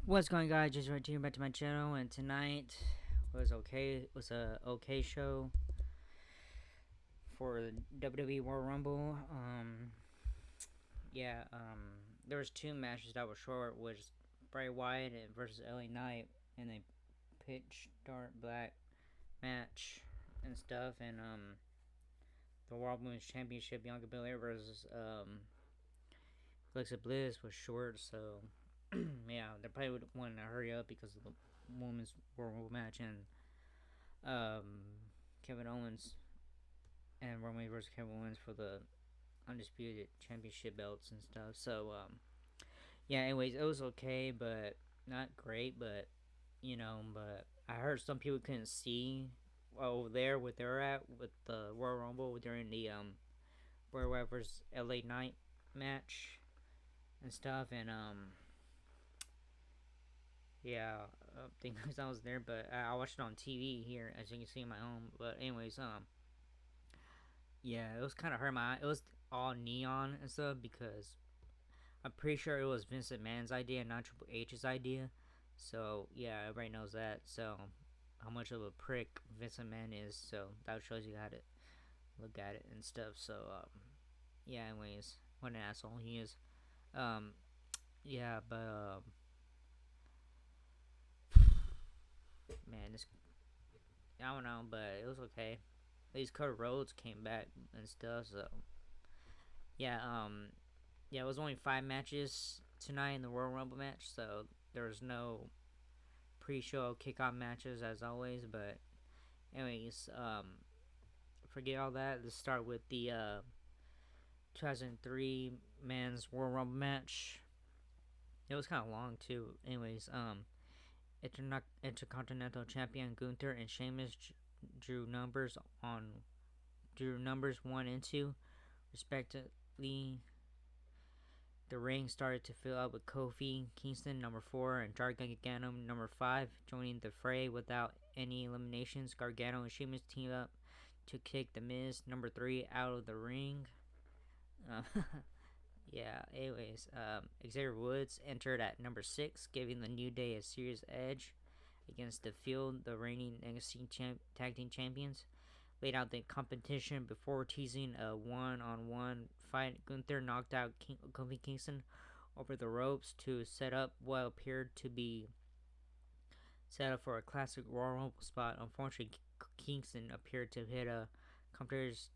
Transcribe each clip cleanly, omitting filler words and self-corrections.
What's going on, guys? Just right here back to my channel, and tonight was okay. It was a okay show for the WWE World Rumble. There was two matches that were short, was Bray Wyatt versus LA Knight, and they pitch dark black match and stuff, and the World Women's Championship Bianca Belair versus Alexa Bliss was short, so yeah, they probably would want to hurry up because of the women's World match and Kevin Owens and Roman versus Kevin Owens for the undisputed championship belts and stuff. So yeah. Anyways, it was okay, but not great. But but I heard some people couldn't see over there where they're at with the Royal Rumble during the Bray Wyatt versus LA Knight match and stuff, and yeah, I think I was there, but I watched it on TV here, as you can see in my home. But anyways, yeah, it was kind of hurt my eye. It was all neon and stuff because I'm pretty sure it was Vince McMahon's idea, not Triple H's idea. So yeah, everybody knows that. So how much of a prick Vince McMahon is. So that shows you how to look at it and stuff. So yeah. Anyways, what an asshole he is. Um, yeah, but man, this I don't know, but it was okay. At least Cody Rhodes came back and stuff. So yeah, it was only 5 matches tonight in the Royal Rumble match, so there was no pre-show kickoff matches as always. But anyways, forget all that. Let's start with the 2003 men's Royal Rumble match. It was kind of long too. Anyways, Intercontinental Champion Gunther and Sheamus drew numbers 1 and 2 respectively. The ring started to fill up with Kofi Kingston, number 4, and Gargano, number 5, joining the fray without any eliminations. Gargano and Sheamus teamed up to kick The Miz, number 3, out of the ring. Yeah, anyways, Xavier Woods entered at number 6, giving the New Day a serious edge against the Field, the reigning NXT Tag Team Champions. Laid out the competition before teasing a one-on-one fight. Gunther knocked out Kofi Kingston over the ropes to set up what appeared to be set up for a classic Royal Rumble spot. Unfortunately, Kingston appeared to hit a commentator's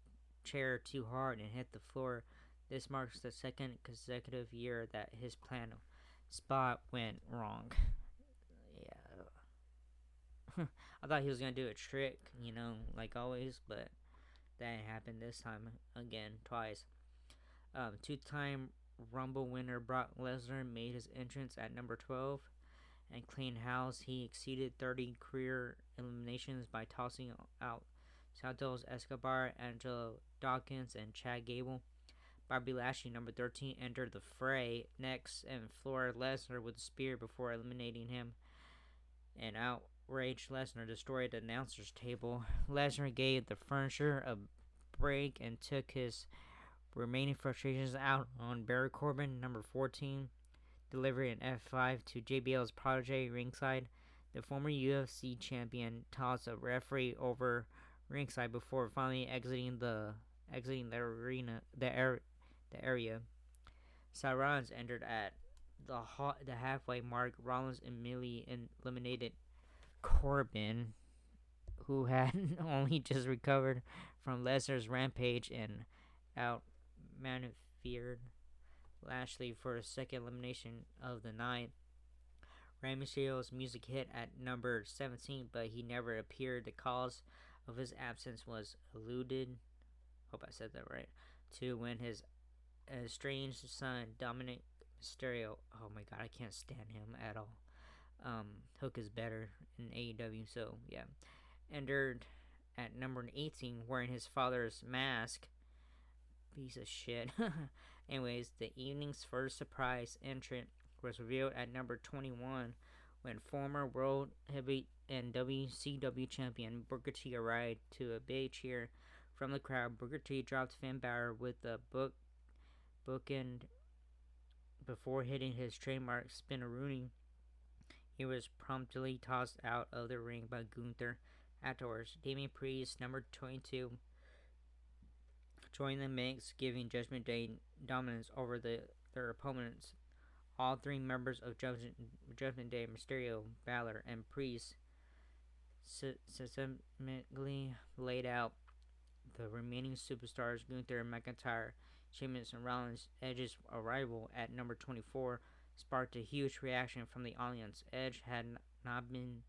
chair too hard and hit the floor. This marks the second consecutive year that his planned spot went wrong. Yeah. I thought he was going to do a trick, like always, but that didn't happen this time again, twice. Two-time Rumble winner Brock Lesnar made his entrance at number 12 and clean house. He exceeded 30 career eliminations by tossing out Santos Escobar, Angelo Dawkins, and Chad Gable. Bobby Lashley, number 13, entered the fray next and floored Lesnar with a spear before eliminating him. An outraged Lesnar destroyed the announcer's table. Lesnar gave the furniture a break and took his remaining frustrations out on Baron Corbin, number 14, delivering an F5 to JBL's protege ringside. The former UFC champion tossed a referee over ringside before finally exiting the area. Seth Rollins entered at the halfway mark. Rollins immediately eliminated Corbin, who had only just recovered from Lesnar's rampage, and out-maneuvered Lashley for a second elimination of the night. Rey Mysterio's music hit at number 17, but he never appeared. The cause of his absence was eluded. Hope I said that right. To when his estranged son Dominic Mysterio. Oh my god, I can't stand him at all. Hook is better in AEW, so yeah. Entered at number 18 wearing his father's mask. Piece of shit. Anyways, the evening's first surprise entrant was revealed at number 21 when former World Heavyweight and WCW champion Booker T arrived to a big cheer from the crowd. Booker T dropped Finn Balor with the bookend before hitting his trademark spinneroonie. He was promptly tossed out of the ring by Gunther. Afterwards, Damian Priest, number 22, joined the mix, giving Judgment Day dominance over their opponents. All three members of Judgment Day, Mysterio, Balor, and Priest, systematically laid out the remaining superstars. Gunther, McIntyre, Sheamus, and Rollins. Edge's arrival at number 24 sparked a huge reaction from the audience. Edge had not been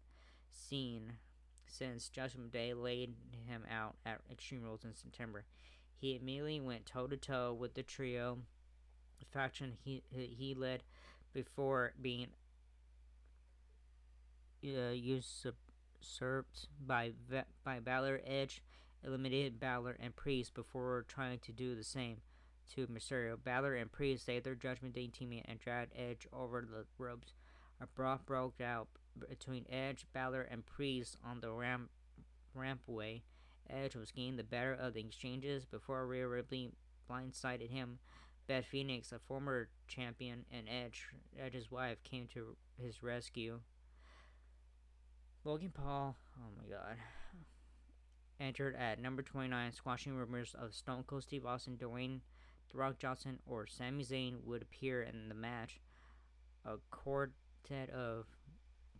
seen since Judgment Day laid him out at Extreme Rules in September. He immediately went toe-to-toe with the trio, the faction he led before being usurped by Balor. Edge eliminated Balor and Priest before trying to do the same to Mysterio. Balor and Priest saved their Judgment Day teammate and dragged Edge over the ropes. A brawl broke out between Edge, Balor, and Priest on the rampway. Edge was getting the better of the exchanges before Rhea Ripley blindsided him. Beth Phoenix, a former champion, and Edge's wife, came to his rescue. Logan Paul, oh my god, entered at number 29, squashing rumors of Stone Cold Steve Austin, Dwayne The Rock Johnson, or Sami Zayn would appear in the match. A quartet of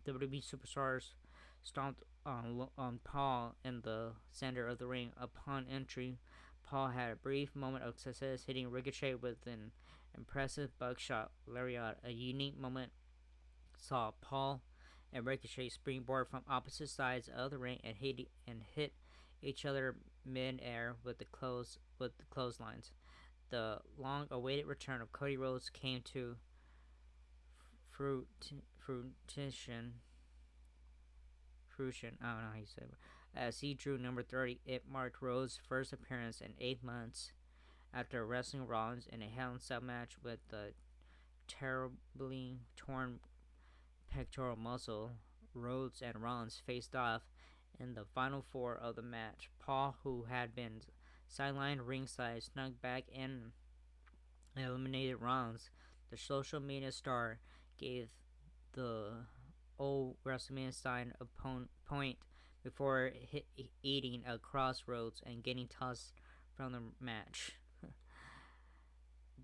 WWE superstars stomped on Paul in the center of the ring. Upon entry, Paul had a brief moment of success, hitting Ricochet with an impressive buckshot lariat. A unique moment saw Paul and Ricochet springboard from opposite sides of the ring and hit each other mid-air with the clotheslines. The long-awaited return of Cody Rhodes came to fruition. I don't know how you say it. As he drew number 30, it marked Rhodes' first appearance in 8 months after wrestling Rollins in a Hell in a Cell match with the terribly torn pectoral muscle. Rhodes and Rollins faced off in the final four of the match. Paul, who had been sidelined ringside, snuck back in and eliminated Rollins. The social media star gave the old WrestleMania sign a point before eating a crossroads and getting tossed from the match.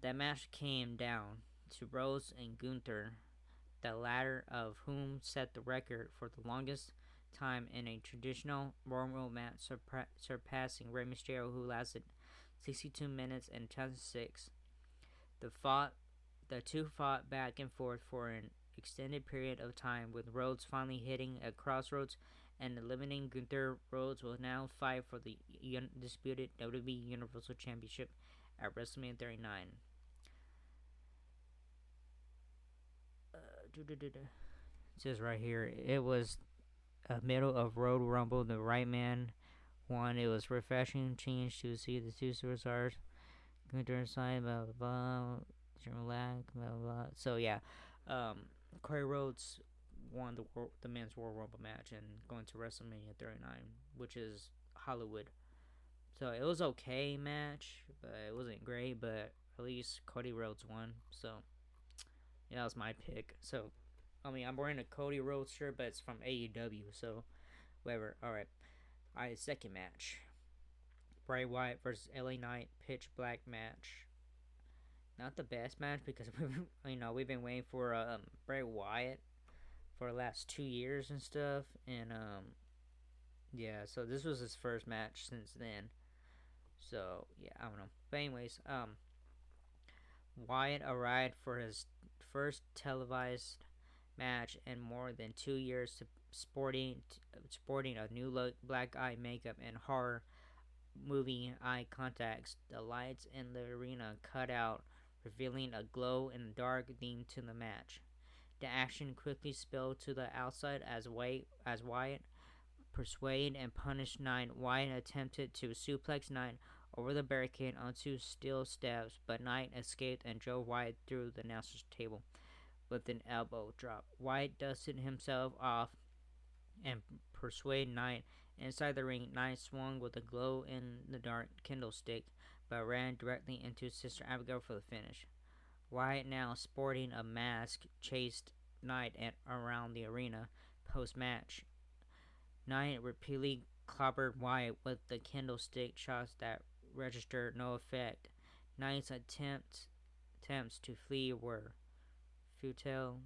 That match came down to Rhodes and Gunther, the latter of whom set the record for the longest time in a traditional Royal Rumble match, surpassing Rey Mysterio, who lasted 62 minutes and 10:06. The two fought back and forth for an extended period of time, with Rhodes finally hitting a crossroads and eliminating Gunther. Rhodes will now fight for the undisputed WWE Universal Championship at WrestleMania 39. It says right here, it was a middle of Road Rumble. The right man won. It was refreshing change to see the two superstars Gunther side, blah blah blah, blah blah blah. So yeah, Cody Rhodes won the men's Royal Rumble match and going to WrestleMania 39, which is Hollywood. So it was okay match, but it wasn't great. But at least Cody Rhodes won. So yeah, that was my pick. So I mean, I'm wearing a Cody Rhodes shirt, but it's from AEW. So whatever. All right. Second match. Bray Wyatt versus LA Knight, pitch black match. Not the best match because we've been waiting for Bray Wyatt for the last 2 years and stuff, and yeah, so this was his first match since then. So yeah, I don't know. But anyways, Wyatt arrived for his first televised match in more than 2 years, sporting a new look, black eye makeup, and horror movie eye contacts. The lights in the arena cut out, revealing a glow-in-the-dark theme to the match. The action quickly spilled to the outside as Wyatt pursued and punished Knight. Wyatt attempted to suplex Knight over the barricade onto steel steps, but Knight escaped and drove Wyatt through the announcer's table with an elbow drop. Wyatt dusted himself off and pursued Knight inside the ring. Knight swung with a glow-in-the-dark candlestick, but ran directly into Sister Abigail for the finish. Wyatt, now sporting a mask, chased Knight around the arena. Post-match, Knight repeatedly clobbered Wyatt with the candlestick shots that registered no effect. Knight's attempts to flee were futile.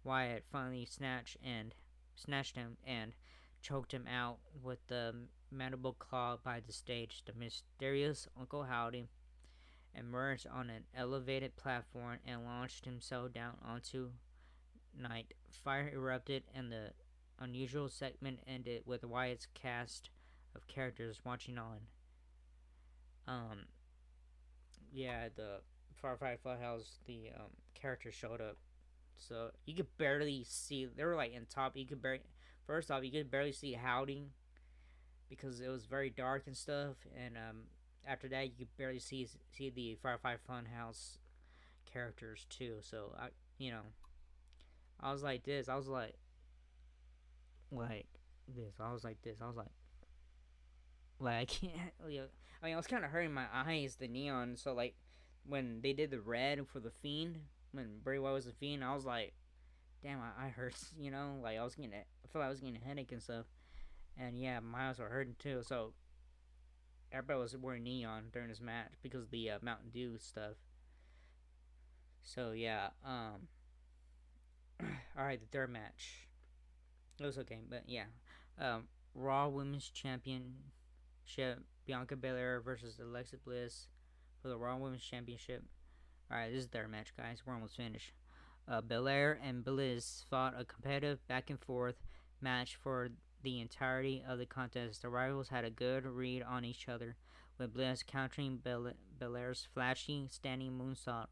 Wyatt finally snatched him and choked him out with the mandible claw by the stage. The mysterious Uncle Howdy emerged on an elevated platform and launched himself down onto Knight. Fire erupted and the unusual segment ended with Wyatt's cast of characters watching on. Yeah, the Firefly Funhouse, the characters showed up, so you could barely see. They were like in top. First off, you could barely see Howdy because it was very dark and stuff, and after that, you could barely see the Firefly Funhouse characters too. So I was like this. I was like this. I was like this. I was like I can't. I mean, I was kind of hurting my eyes, the neon. So like when they did the red for the Fiend, when Bray Wyatt was the Fiend, I was like, damn, my eye hurts. Like I feel like I was getting a headache and stuff. And yeah, my eyes were hurting too. So everybody was wearing neon during this match because of the Mountain Dew stuff. So yeah, all right, the third match. It was okay, but yeah, Raw Women's Championship, Bianca Belair versus Alexa Bliss for the Raw Women's Championship. All right, this is their match, guys. We're almost finished. Belair and Bliss fought a competitive back and forth match for the entirety of the contest. The rivals had a good read on each other, with Bliss countering Belair's flashy standing moonsault,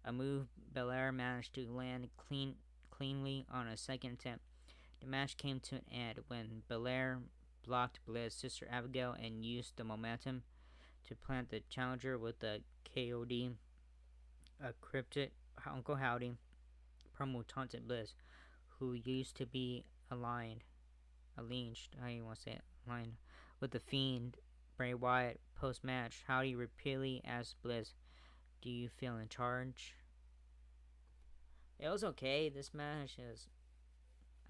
a move Belair managed to land cleanly on a second attempt. The match came to an end when Belair blocked Bliss' sister Abigail and used the momentum to plant the challenger with the KOD. A cryptic Uncle Howdy promo taunted Bliss, who used to be aligned, how you want to say it, aligned with the Fiend Bray Wyatt. Post-match, Howdy repeatedly asked Bliss, "Do you feel in charge?" It was okay. This match is,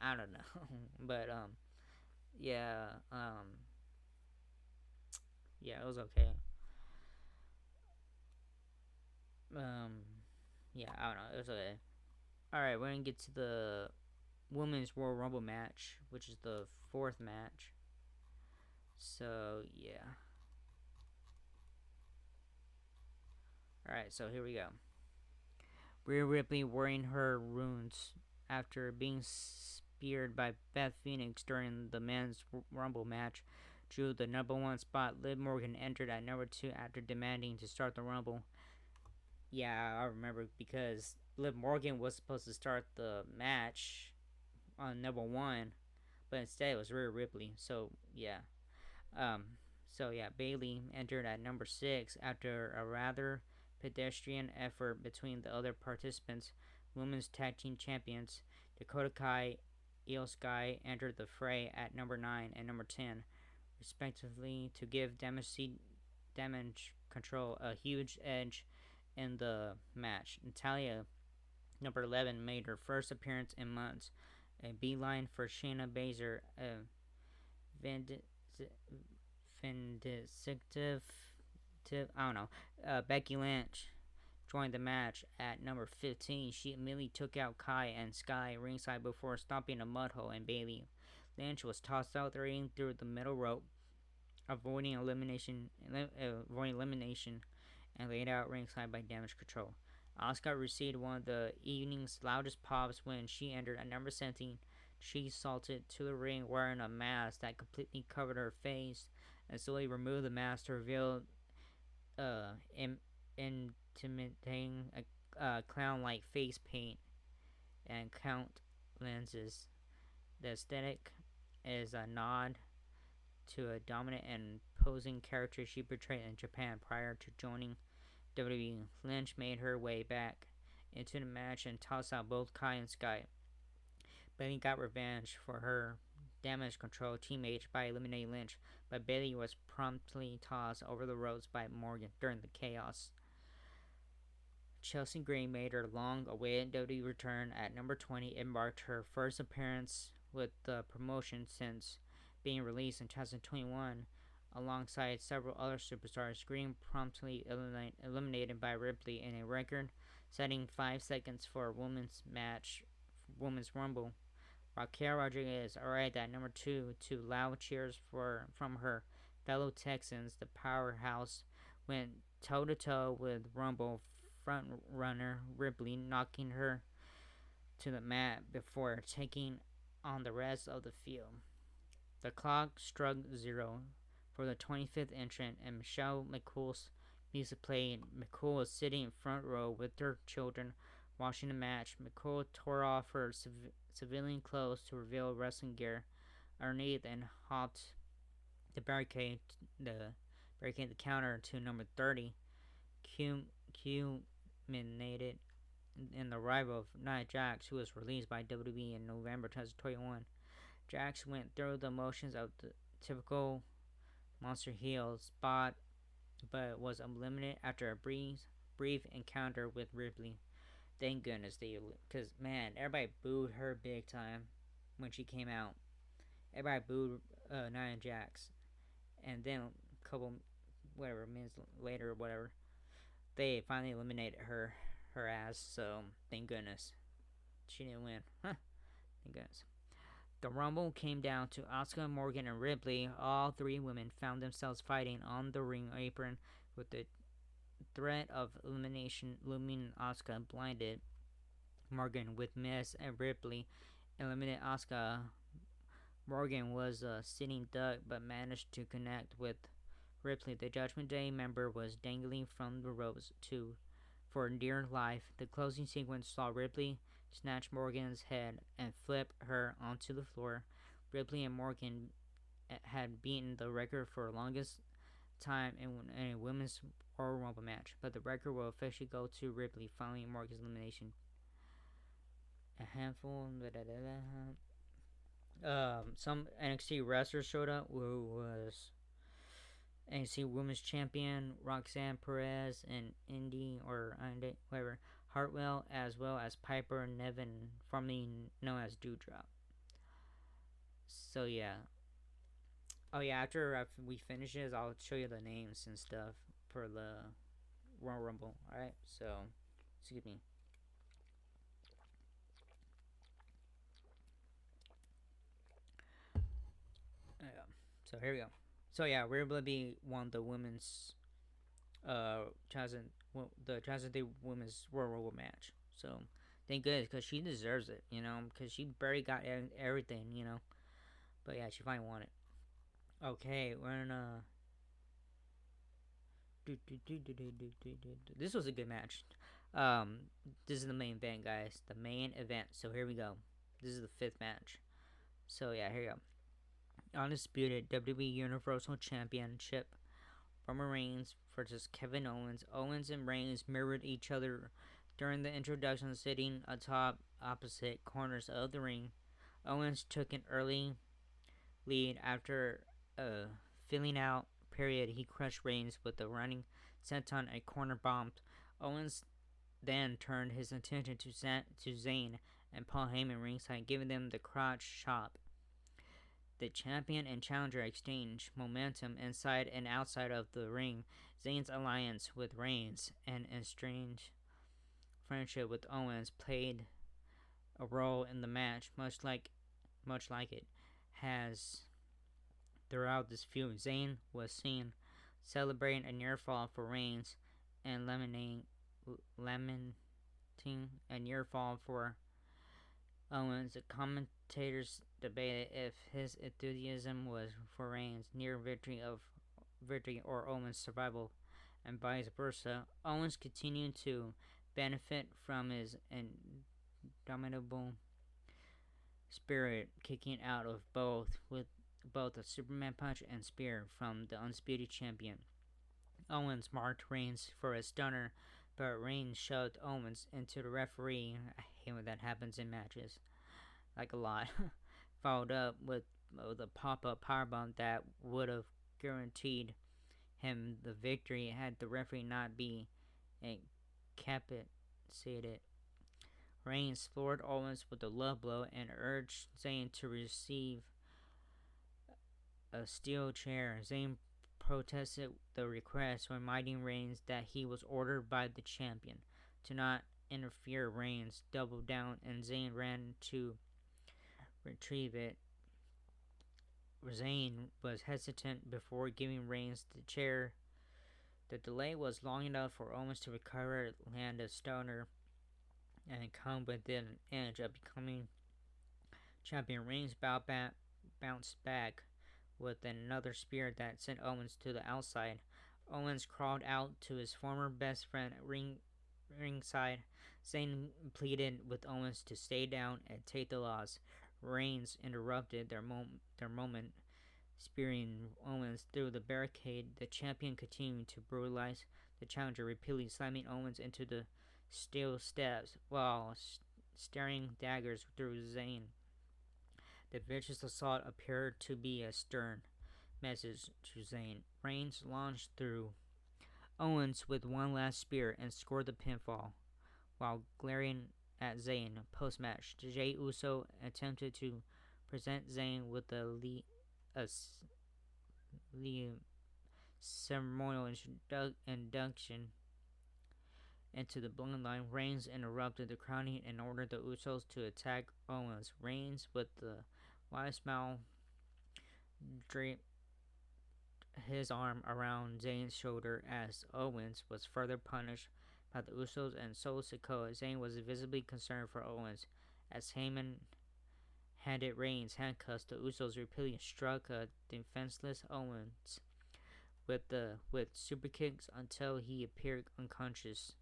I don't know, but yeah, yeah, it was okay. Yeah, I don't know, it was okay. All right, we're gonna get to the Women's Royal Rumble match, which is the fourth match. So yeah. All right, so here we go. Rhea Ripley wearing her runes after being speared by Beth Phoenix during the men's Rumble match drew the number one spot. Liv Morgan entered at number 2 after demanding to start the Rumble. Yeah, I remember because Liv Morgan was supposed to start the match on number 1, but instead it was Rhea Ripley. So yeah, Bayley entered at number 6 after a rather pedestrian effort between the other participants. Women's Tag Team Champions Dakota Kai, Io Sky entered the fray at number 9 and number 10, respectively, to give Damage Control a huge edge in the match. Natalya, number 11, made her first appearance in months. A beeline for Shayna Baszler, a vindictive, Becky Lynch joined the match at number 15. She immediately took out Kai and Sky ringside before stomping a mud hole in Bayley. Lynch was tossed out through the middle rope, avoiding elimination, and laid out ringside by Damage Control. Asuka received one of the evening's loudest pops when she entered at number 17. She salted to the ring wearing a mask that completely covered her face, and slowly removed the mask to reveal intimidating clown-like face paint and count lenses. The aesthetic is a nod to a dominant and posing character she portrayed in Japan prior to joining WWE. Lynch made her way back into the match and tossed out both Kai and Sky. Bayley got revenge for her Damage Control teammate by eliminating Lynch, but Bayley was promptly tossed over the ropes by Morgan during the chaos. Chelsea Green made her long-awaited WWE return at number 20 and marked her first appearance with the promotion since being released in 2021. Alongside several other superstars, Green promptly eliminated by Ripley in a record-setting 5 seconds for a women's Rumble. Raquel Rodriguez arrived at number 2 to loud cheers from her fellow Texans. The powerhouse went toe-to-toe with Rumble frontrunner Ripley, knocking her to the mat before taking on the rest of the field. The clock struck 0 for the 25th entrant, and Michelle McCool's music played. McCool was sitting in front row with her children watching the match. McCool tore off her civilian clothes to reveal wrestling gear underneath and hopped the barricade the counter to number 30. Culminated in the arrival of Nia Jax, who was released by WWE in November 2021. Jax went through the motions of the typical monster heel spot, but was eliminated after a brief encounter with Ripley. Thank goodness because man, everybody booed her big time when she came out. Everybody booed Nia Jax, and then a couple minutes later or whatever, they finally eliminated her ass. So thank goodness she didn't win. Thank goodness. The Rumble came down to Asuka, Morgan, and Ripley. All three women found themselves fighting on the ring apron with the threat of elimination looming. Asuka blinded Morgan with Miss, and Ripley eliminated Asuka. Morgan was a sitting duck but managed to connect with Ripley. The Judgment Day member was dangling from the ropes for dear life. The closing sequence saw Ripley snatch Morgan's head and flip her onto the floor. Ripley and Morgan had beaten the record for longest time in a women's Royal Rumble match, but the record will officially go to Ripley following Morgan's elimination. A handful. Some NXT wrestlers showed up, who was NXT Women's Champion Roxanne Perez and Indy whatever Hartwell, as well as Piper Niven, formerly known as Doudrop. So yeah. Oh yeah, after we finish this, I'll show you the names and stuff for the Royal Rumble. Alright, so excuse me. So here we go. So yeah, Ripley won the women's the women's Royal Rumble match. So thank goodness, because she deserves it, because she barely got everything, But yeah, she finally won it. Okay, we're gonna. This was a good match. This is the main event, guys. The main event. So here we go. This is the 5th match. So yeah, here we go. Undisputed WWE Universal Championship. Roman Reigns versus Kevin Owens. Owens and Reigns mirrored each other during the introduction, sitting atop opposite corners of the ring. Owens took an early lead after a filling out period. He crushed Reigns with a running senton and corner bomb. Owens then turned his attention to Zayn and Paul Heyman ringside, giving them the crotch chop. The champion and challenger exchanged momentum inside and outside of the ring. Zayn's alliance with Reigns and estranged friendship with Owens played a role in the match, much like it has throughout this feud. Zayn was seen celebrating a near fall for Reigns and lamenting a near fall for Owens. The commentators debated if his enthusiasm was for Reigns' near victory or Owens' survival, and vice versa. Owens continued to benefit from his indomitable spirit, kicking out of both with both a Superman punch and spear from the undisputed champion. Owens marked Reigns for a stunner, but Reigns shoved Owens into the referee. I hate when that happens in matches, like a lot. Followed up with the pop-up powerbomb that would have guaranteed him the victory had the referee not be conceded. Reigns floored Owens with a love blow and urged Zayn to receive a steel chair. Zayn protested the request, reminding Reigns that he was ordered by the champion to not interfere. Reigns doubled down and Zayn ran to retrieve it. Zayn was hesitant before giving Reigns the chair. The delay was long enough for Owens to recover, land a stunner, and come within an inch of becoming champion. Reigns bounced back with another spear that sent Owens to the outside. Owens crawled out to his former best friend ringside. Zayn pleaded with Owens to stay down and take the loss. Reigns interrupted their moment, spearing Owens through the barricade. The champion continued to brutalize the challenger, repeatedly slamming Owens into the steel steps while staring daggers through Zayn. The vicious assault appeared to be a stern message to Zayn. Reigns launched through Owens with one last spear and scored the pinfall, while glaring at Zayn. Post-match, Jey Uso attempted to present Zayn with a ceremonial induction into the bloodline. Reigns interrupted the crowning and ordered the Usos to attack Owens. Reigns, with the wide smile, draped his arm around Zayn's shoulder as Owens was further punished by the Usos and Solo Sikoa. Zayn was visibly concerned for Owens. As Heyman handed Reigns handcuffs, the Usos repeatedly struck a defenseless Owens with super kicks until he appeared unconscious.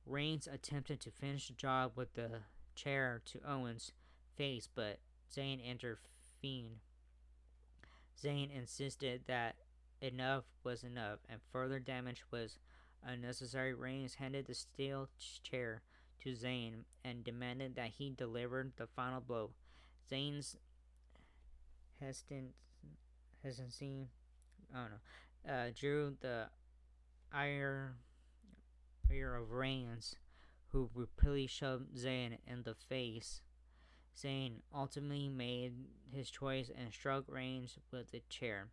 Reigns attempted to finish the job with the chair to Owens' face, but Zayn intervened. Zayn insisted that enough was enough and further damage was unnecessary. Reigns handed the steel chair to Zayn and demanded that he deliver the final blow. Zayn's hesitancy, drew the ire of Reigns, who repeatedly shoved Zayn in the face. Zayn ultimately made his choice and struck Reigns with the chair.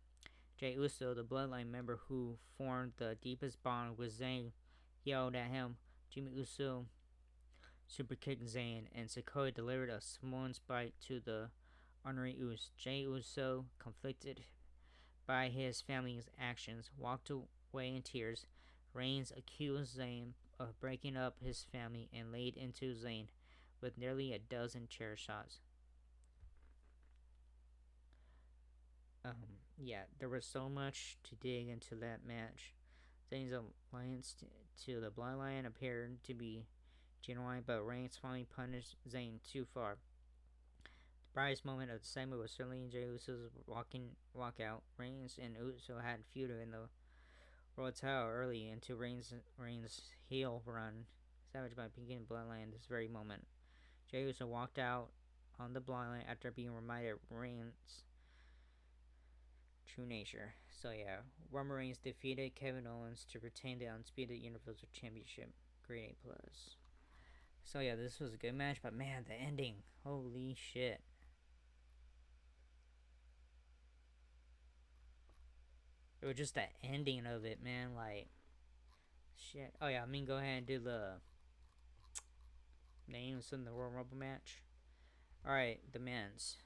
Jey Uso, the bloodline member who formed the deepest bond with Zayn, yelled at him. Jimmy Uso superkicked Zayn, and Sikoa delivered a Samoan spike to the honorary Uso. Jey Uso, conflicted by his family's actions, walked away in tears. Reigns accused Zayn of breaking up his family and laid into Zayn with nearly a dozen chair shots. There was so much to dig into that match. Zayn's alliance to the Bloodline appeared to be genuine, but Reigns finally punished Zayn too far. The brightest moment of the segment was certainly Jey Uso's walkout. Reigns and Uso had feuded in the World title early into Reigns' heel run, savaged by beginning Bloodline this very moment. Jey Uso walked out on the Bloodline after being reminded of Reigns' true nature. So yeah, Roman Reigns defeated Kevin Owens to retain the undisputed Universal Championship. Grade A+. So yeah, this was a good match, but man, the ending, holy shit. It was just the ending of it, man, like, shit. Oh yeah, go ahead and do the names in the Royal Rumble match. Alright, the men's.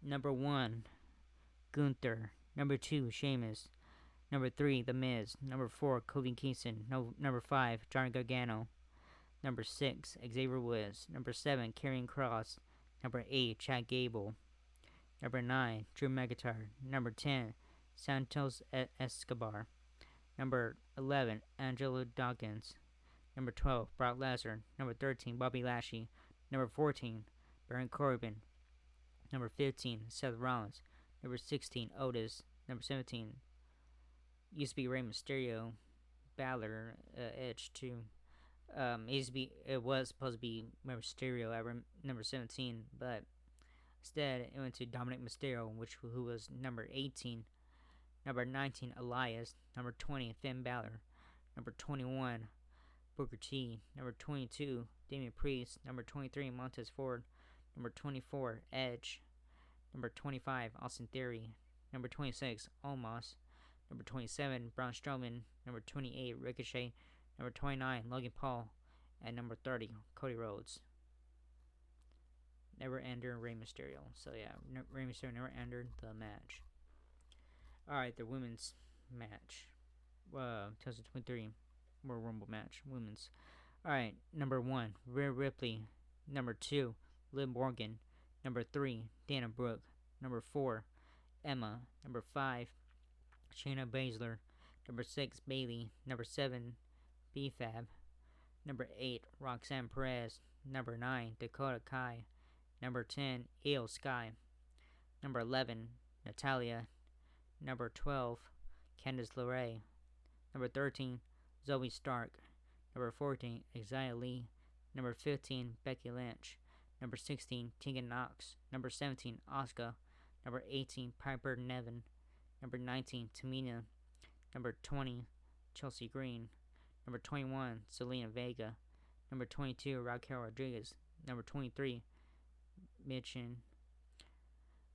Number 1, Gunther. Number 2, Sheamus. Number 3, The Miz. Number 4, Kofi Kingston. Number 5, Johnny Gargano. Number 6, Xavier Woods. Number 7, Karrion Kross. Number 8, Chad Gable. Number 9, Drew McIntyre. Number 10, Santos Escobar. Number 11, Angelo Dawkins. Number 12, Brock Lesnar. Number 13, Bobby Lashley. Number 14, Baron Corbin. Number 15, Seth Rollins. Number 16, Otis. Number 17, used to be Rey Mysterio. Balor, Edge too. It was supposed to be Rey Mysterio at number 17, but instead it went to Dominic Mysterio, who was number 18. Number 19, Elias. Number 20, Finn Balor. Number 21, Booker T. Number 22, Damian Priest. Number 23, Montez Ford. Number 24, Edge. Number 25, Austin Theory. Number 26, Omos. Number 27, Braun Strowman. Number 28, Ricochet. Number 29, Logan Paul. And number 30, Cody Rhodes. Never entered Rey Mysterio. So yeah, Rey Mysterio never entered the match. Alright, the women's match. 2023 Royal Rumble match. Women's. Alright, number 1, Rhea Ripley. Number 2, Liv Morgan. Number 3, Dana Brooke. Number 4, Emma. Number 5, Shayna Baszler. Number 6, Bayley. Number 7, B-Fab. Number 8, Roxanne Perez. Number 9, Dakota Kai. Number 10, Io Sky. Number 11, Natalia. Number 12, Candice LeRae. Number 13, Zoe Stark. Number 14, Xia Li. Number 15, Becky Lynch. Number 16, Tegan Knox. Number 17, Asuka. Number 18, Piper Niven. Number 19, Tamina. Number 20, Chelsea Green. Number 21, Zelina Vega. Number 22, Raquel Rodriguez. Number 23, Mitchin.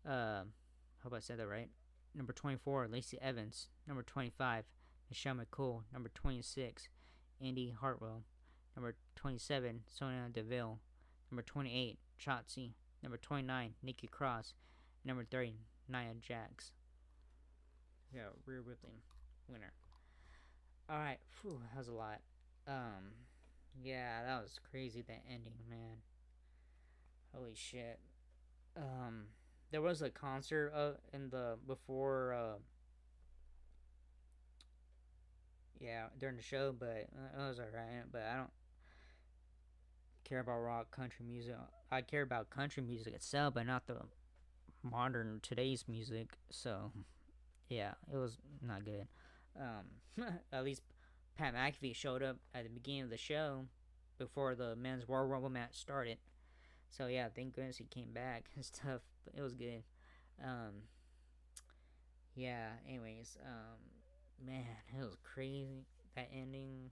Hope I said that right. Number 24, Lacey Evans. Number 25, Michelle McCool. Number 26, Indy Hartwell. Number 27, Sonya Deville. Number 28, Shotzi. Number 29, Nikki Cross. Number 30, Nia Jax. Yeah, Rhea Ripley winner. Alright, that was a lot. Yeah, that was crazy, that ending, man. Holy shit. There was a concert in the before during the show, but it was alright. But I don't care about rock country music. I care about country music itself, but not the modern today's music. So yeah, it was not good. At least Pat McAfee showed up at the beginning of the show before the men's Royal Rumble match started. So yeah, thank goodness he came back and stuff. But it was good. Yeah. Anyways, man, it was crazy, that ending.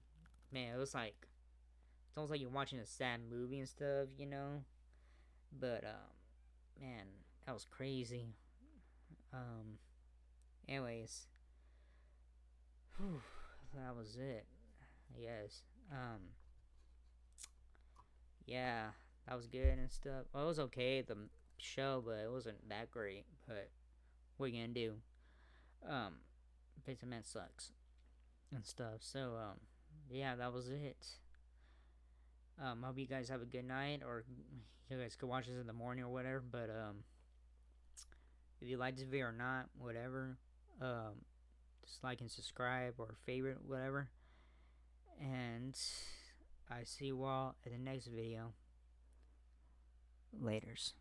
Man, it was like, it's almost like you're watching a sad movie and stuff, you know. But man, that was crazy. Anyways, that was it. Yes. Yeah, that was good and stuff. Well, it was okay, the show, but it wasn't that great. But what are you gonna do? Vince McMahon sucks and stuff. So yeah, that was it. Hope you guys have a good night, or you guys could watch this in the morning or whatever. But if you like this video or not, whatever, just like and subscribe or favorite, whatever. And I see you all in the next video. Laters.